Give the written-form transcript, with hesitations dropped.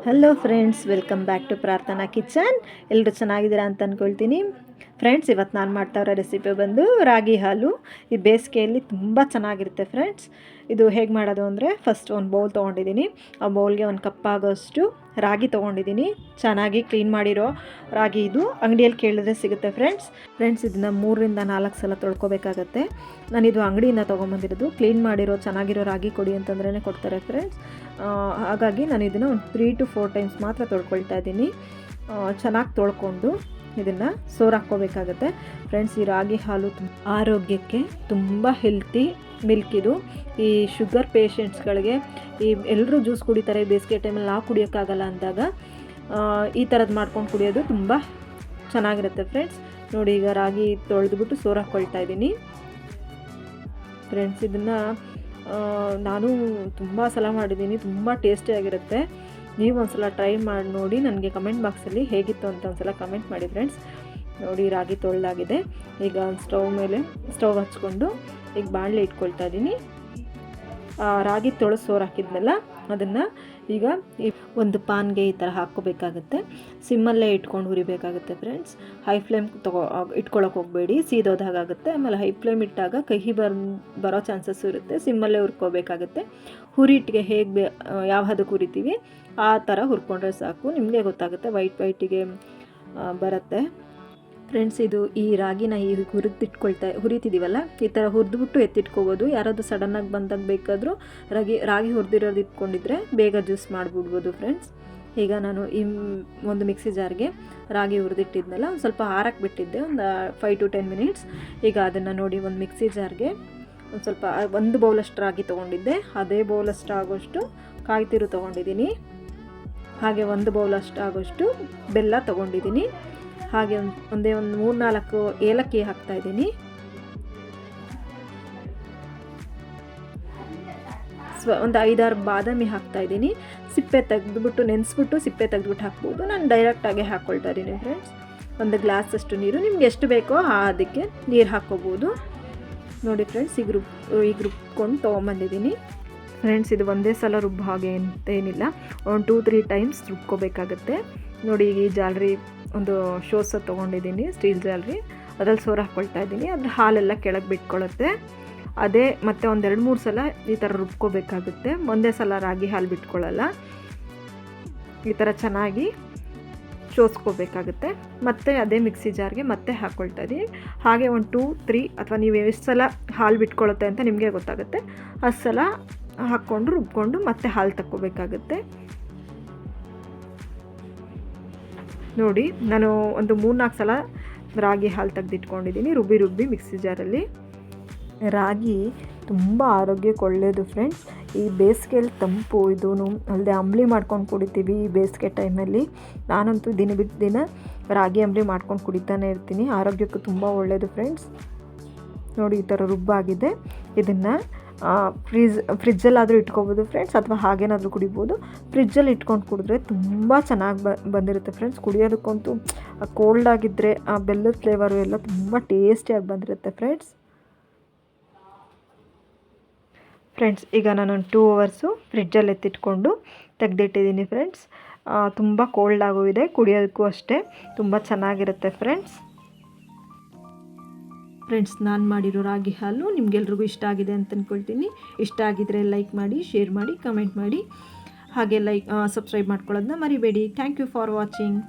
Hello friends, welcome back to Prarthana kitchen. ಎಲ್ಲರೂ ಚೆನ್ನಾಗಿದ್ದೀರಾ ಅಂತ ಅಂದ್ಕೊಳ್ತೀನಿ. ಫ್ರೆಂಡ್ಸ್, ಇವತ್ತು ನಾನು ಮಾಡ್ತಾಯಿರೋ ರೆಸಿಪಿ ಬಂದು ರಾಗಿ ಹಾಲು. ಈ ಬೇಸಿಗೆಯಲ್ಲಿ ತುಂಬ ಚೆನ್ನಾಗಿರುತ್ತೆ ಫ್ರೆಂಡ್ಸ್. ಇದು ಹೇಗೆ ಮಾಡೋದು ಅಂದರೆ, ಫಸ್ಟ್ ಒಂದು ಬೌಲ್ ತೊಗೊಂಡಿದ್ದೀನಿ. ಆ ಬೌಲ್ಗೆ ಒಂದು ಕಪ್ ಆಗೋಷ್ಟು ರಾಗಿ ತೊಗೊಂಡಿದ್ದೀನಿ. ಚೆನ್ನಾಗಿ ಕ್ಲೀನ್ ಮಾಡಿರೋ ರಾಗಿ ಇದು. ಅಂಗಡಿಯಲ್ಲಿ ಕೇಳಿದ್ರೆ ಸಿಗುತ್ತೆ ಫ್ರೆಂಡ್ಸ್ ಇದನ್ನು 3-4 ಸಲ ತೊಳ್ಕೊಬೇಕಾಗತ್ತೆ. ನಾನಿದು ಅಂಗಡಿಯಿಂದ ತೊಗೊಂಬಂದಿರೋದು. ಕ್ಲೀನ್ ಮಾಡಿರೋ ಚೆನ್ನಾಗಿರೋ ರಾಗಿ ಕೊಡಿ ಅಂತಂದ್ರೇ ಕೊಡ್ತಾರೆ ಫ್ರೆಂಡ್ಸ್. ಹಾಗಾಗಿ ನಾನು ಇದನ್ನು ಒಂದು 3-4 ಟೈಮ್ಸ್ ಮಾತ್ರ ತೊಳ್ಕೊಳ್ತಾ ಇದ್ದೀನಿ. ಚೆನ್ನಾಗಿ ತೊಳ್ಕೊಂಡು ಇದನ್ನು ಸೋರಾಕ್ಕೋಬೇಕಾಗತ್ತೆ ಫ್ರೆಂಡ್ಸ್. ಈ ರಾಗಿ ಹಾಲು ಆರೋಗ್ಯಕ್ಕೆ ತುಂಬ ಹೆಲ್ತಿ ಮಿಲ್ಕ್ ಇದು. ಈ ಶುಗರ್ ಪೇಷಂಟ್ಸ್ಗಳಿಗೆ ಎಲ್ಲರೂ ಜ್ಯೂಸ್ ಕುಡಿತಾರೆ, ಬೇಸಿಗೆ ಟೈಮಲ್ಲಿ ನಾವು ಕುಡಿಯೋಕ್ಕಾಗಲ್ಲ ಅಂದಾಗ ಈ ಥರದ್ದು ಮಾಡ್ಕೊಂಡು ಕುಡಿಯೋದು ತುಂಬ ಚೆನ್ನಾಗಿರುತ್ತೆ ಫ್ರೆಂಡ್ಸ್. ನೋಡಿ, ಈಗ ರಾಗಿ ತೊಳೆದ್ಬಿಟ್ಟು ಸೋರಾಕ್ಕೊಳ್ತಾ ಇದ್ದೀನಿ ಫ್ರೆಂಡ್ಸ್. ಇದನ್ನು ನಾನು ತುಂಬ ಸಲ ಮಾಡಿದ್ದೀನಿ, ತುಂಬ ಟೇಸ್ಟಿಯಾಗಿರುತ್ತೆ. ನೀವು ಒಂದ್ಸಲ ಟ್ರೈ ಮಾಡಿ ನೋಡಿ. ನನಗೆ ಕಮೆಂಟ್ ಬಾಕ್ಸಲ್ಲಿ ಹೇಗಿತ್ತು ಅಂತ ಒಂದ್ಸಲ ಕಮೆಂಟ್ ಮಾಡಿ ಫ್ರೆಂಡ್ಸ್. ನೋಡಿ, ರಾಗಿ ತೊಳೆದಾಗಿದೆ. ಈಗ ಸ್ಟವ್ ಹಚ್ಕೊಂಡು ಈಗ ಬಾಣಲೆ ಇಟ್ಕೊಳ್ತಾ ಇದ್ದೀನಿ. ರಾಗಿ ತೊಳೆದು ಸೋರು ಹಾಕಿದ್ನಲ್ಲ ಅದನ್ನು ಈಗ ಒಂದು ಪಾನ್ಗೆ ಈ ಥರ ಹಾಕ್ಕೋಬೇಕಾಗತ್ತೆ. ಸಿಮ್ಮಲ್ಲೇ ಇಟ್ಕೊಂಡು ಹುರಿಬೇಕಾಗುತ್ತೆ ಫ್ರೆಂಡ್ಸ್. ಹೈ ಫ್ಲೇಮ್ ಇಟ್ಕೊಳ್ಳೋಕೆ ಹೋಗಬೇಡಿ, ಸೀದೋದಾಗುತ್ತೆ. ಆಮೇಲೆ ಹೈ ಫ್ಲೇಮ್ ಇಟ್ಟಾಗ ಕಹಿ ಬರೋ ಚಾನ್ಸಸ್ ಇರುತ್ತೆ. ಸಿಮ್ಮಲ್ಲೇ ಹುರ್ಕೋಬೇಕಾಗುತ್ತೆ. ಹುರಿಟ್ಟಿಗೆ ಹೇಗೆ ಯಾವ ಹದಕ್ಕೆ ಹುರಿತೀವಿ ಆ ಥರ ಹುರ್ಕೊಂಡ್ರೆ ಸಾಕು. ನಿಮಗೆ ಗೊತ್ತಾಗುತ್ತೆ, ವೈಟಿಗೆ ಬರುತ್ತೆ ಫ್ರೆಂಡ್ಸ್. ಇದು ಈ ರಾಗಿನ ಈ ಹುರಿತಿದ್ದೀವಲ್ಲ, ಈ ಥರ ಹುರಿದ್ಬಿಟ್ಟು ಎತ್ತಿಟ್ಕೋಬೋದು. ಯಾರಾದರೂ ಸಡನ್ನಾಗಿ ಬಂದಾಗ ಬೇಕಾದರೂ ರಾಗಿ ಹುರಿದಿರೋದು ಇಟ್ಕೊಂಡಿದ್ರೆ ಬೇಗ ಜ್ಯೂಸ್ ಮಾಡಿಬಿಡ್ಬೋದು ಫ್ರೆಂಡ್ಸ್. ಈಗ ನಾನು ಒಂದು ಮಿಕ್ಸಿ ಜಾರ್ಗೆ ರಾಗಿ ಹುರಿದಿಟ್ಟಿದ್ನಲ್ಲ, ಒಂದು ಸ್ವಲ್ಪ ಹಾರಕ್ಕೆ ಬಿಟ್ಟಿದ್ದೆ, ಒಂದು 5-10 ಮಿನಿಟ್ಸ್. ಈಗ ಅದನ್ನು ನೋಡಿ ಒಂದು ಮಿಕ್ಸಿ ಜಾರ್ಗೆ ಒಂದು ಬೌಲಷ್ಟು ರಾಗಿ ತೊಗೊಂಡಿದ್ದೆ. ಅದೇ ಬೌಲಷ್ಟು ಆಗೋಷ್ಟು ಕಾಯಿ ತುರಿ ತೊಗೊಂಡಿದ್ದೀನಿ. ಹಾಗೆ ಒಂದು ಬೌಲಷ್ಟು ಆಗೋಷ್ಟು ಬೆಲ್ಲ ತೊಗೊಂಡಿದ್ದೀನಿ. ಹಾಗೆ ಒಂದು 3-4 ಏಲಕ್ಕಿ ಹಾಕ್ತಾಯಿದ್ದೀನಿ. ಒಂದು 5-6 ಬಾದಾಮಿ ಹಾಕ್ತಾಯಿದ್ದೀನಿ. ಸಿಪ್ಪೆ ತೆಗೆದುಬಿಟ್ಟು ನೆನೆಸ್ಬಿಟ್ಟು ಸಿಪ್ಪೆ ತೆಗೆದುಬಿಟ್ಟು ಹಾಕ್ಬೋದು. ನಾನು ಡೈರೆಕ್ಟಾಗೆ ಹಾಕ್ಕೊಳ್ತಾ ಇದ್ದೀನಿ ಫ್ರೆಂಡ್ಸ್. ಒಂದು ಗ್ಲಾಸಷ್ಟು ನೀರು, ನಿಮ್ಗೆ ಎಷ್ಟು ಬೇಕೋ ಅದಕ್ಕೆ ನೀರು ಹಾಕ್ಕೋಬೋದು. ನೋಡಿ ಫ್ರೆಂಡ್ಸ್, ಈಗ ರುಬ್ಕೊಂಡು ತೊಗೊಂಬಂದಿದ್ದೀನಿ ಫ್ರೆಂಡ್ಸ್. ಇದು ಒಂದೇ ಸಲ ರುಬ್ಬ ಹಾಗೆ ಅಂತ ಏನಿಲ್ಲ, ಒಂದು 2-3 ಟೈಮ್ಸ್ ರುಬ್ಕೋಬೇಕಾಗತ್ತೆ. ನೋಡಿ, ಈಗ ಈ ಜಾಲರಿ ಒಂದು ಶೋಸ ತೊಗೊಂಡಿದ್ದೀನಿ, ಸ್ಟೀಲ್ ಜಾಲರಿ. ಅದ್ರಲ್ಲಿ ಸೋರು ಹಾಕ್ಕೊಳ್ತಾ ಇದ್ದೀನಿ. ಅದ್ರ ಹಾಲೆಲ್ಲ ಕೆಳಗೆ ಬಿಟ್ಕೊಳ್ಳುತ್ತೆ. ಅದೇ ಮತ್ತೆ ಒಂದು 2-3 ಸಲ ಈ ಥರ ರುಬ್ಕೋಬೇಕಾಗುತ್ತೆ. ಒಂದೇ ಸಲ ರಾಗಿ ಹಾಲು ಬಿಟ್ಕೊಳ್ಳಲ್ಲ. ಈ ಥರ ಚೆನ್ನಾಗಿ ಶೋಸ್ಕೋಬೇಕಾಗುತ್ತೆ. ಮತ್ತು ಅದೇ ಮಿಕ್ಸಿ ಜಾರ್ಗೆ ಮತ್ತೆ ಹಾಕ್ಕೊಳ್ತಾ ಇದ್ದೀನಿ. ಹಾಗೆ ಒಂದು 2-3 ಅಥವಾ ನೀವು ಎಷ್ಟು ಸಲ ಹಾಲು ಬಿಟ್ಕೊಳ್ಳುತ್ತೆ ಅಂತ ನಿಮಗೆ ಗೊತ್ತಾಗುತ್ತೆ, ಅಷ್ಟು ಸಲ ಹಾಕ್ಕೊಂಡು ರುಬ್ಕೊಂಡು ಮತ್ತೆ ಹಾಲು ತಕ್ಕೋಬೇಕಾಗುತ್ತೆ. ನೋಡಿ, ನಾನು ಒಂದು 3-4 ಸಲ ರಾಗಿ ಹಾಲು ತೆಗೆದಿಟ್ಕೊಂಡಿದ್ದೀನಿ, ರುಬ್ಬಿ ಮಿಕ್ಸಿ ಜಾರಲ್ಲಿ. ರಾಗಿ ತುಂಬ ಆರೋಗ್ಯಕ್ಕೆ ಒಳ್ಳೆಯದು ಫ್ರೆಂಡ್ಸ್. ಈ ಬೇಸಿಗೆಯಲ್ಲಿ ತಂಪು ಇದೂ ಅಲ್ಲದೆ ಅಂಬಲಿ ಮಾಡ್ಕೊಂಡು ಕುಡಿತೀವಿ ಈ ಬೇಸಿಗೆ ಟೈಮಲ್ಲಿ. ನಾನಂತೂ ದಿನ ಬಿಟ್ಟು ದಿನ ರಾಗಿ ಅಂಬಲಿ ಮಾಡ್ಕೊಂಡು ಕುಡಿತಾನೆ ಇರ್ತೀನಿ. ಆರೋಗ್ಯಕ್ಕೂ ತುಂಬ ಒಳ್ಳೆಯದು ಫ್ರೆಂಡ್ಸ್. ನೋಡಿ, ಈ ಥರ ರುಬ್ಬಾಗಿದೆ. ಇದನ್ನು ಫ್ರಿಜ್ಜಲ್ಲಾದರೂ ಇಟ್ಕೋಬೋದು ಫ್ರೆಂಡ್ಸ್, ಅಥವಾ ಹಾಗೇನಾದರೂ ಕುಡಿಬೋದು. ಫ್ರಿಜ್ಜಲ್ಲಿ ಇಟ್ಕೊಂಡು ಕುಡಿದ್ರೆ ತುಂಬ ಚೆನ್ನಾಗಿ ಬಂದಿರುತ್ತೆ ಫ್ರೆಂಡ್ಸ್. ಕುಡಿಯೋದಕ್ಕಂತೂ ಕೋಲ್ಡ್ ಆಗಿದ್ದರೆ ಆ ಬೆಲ್ಲದ ಫ್ಲೇವರು ಎಲ್ಲ ತುಂಬ ಟೇಸ್ಟಿಯಾಗಿ ಬಂದಿರುತ್ತೆ ಫ್ರೆಂಡ್ಸ್. ಈಗ ನಾನೊಂದು 2 ಅವರ್ಸು ಫ್ರಿಜ್ಜಲ್ಲಿ ಎತ್ತಿಟ್ಕೊಂಡು ತೆಗೆದಿಟ್ಟಿದ್ದೀನಿ ಫ್ರೆಂಡ್ಸ್. ತುಂಬ ಕೋಲ್ಡ್ ಆಗೋಗಿದೆ, ಕುಡಿಯೋದಕ್ಕೂ ಅಷ್ಟೇ ತುಂಬ ಚೆನ್ನಾಗಿರುತ್ತೆ ಫ್ರೆಂಡ್ಸ್. ನಾನು ಮಾಡಿರೋ ರಾಗಿ ಹಾಲು ನಿಮಗೆಲ್ರಿಗೂ ಇಷ್ಟ ಆಗಿದೆ ಅಂತ ಅಂದ್ಕೊಳ್ತೀನಿ. ಇಷ್ಟ ಆಗಿದರೆ ಲೈಕ್ ಮಾಡಿ, ಶೇರ್ ಮಾಡಿ, ಕಮೆಂಟ್ ಮಾಡಿ. ಹಾಗೆ ಸಬ್ಸ್ಕ್ರೈಬ್ ಮಾಡ್ಕೊಳ್ಳೋದನ್ನ ಮರಿಬೇಡಿ. Thank you for watching.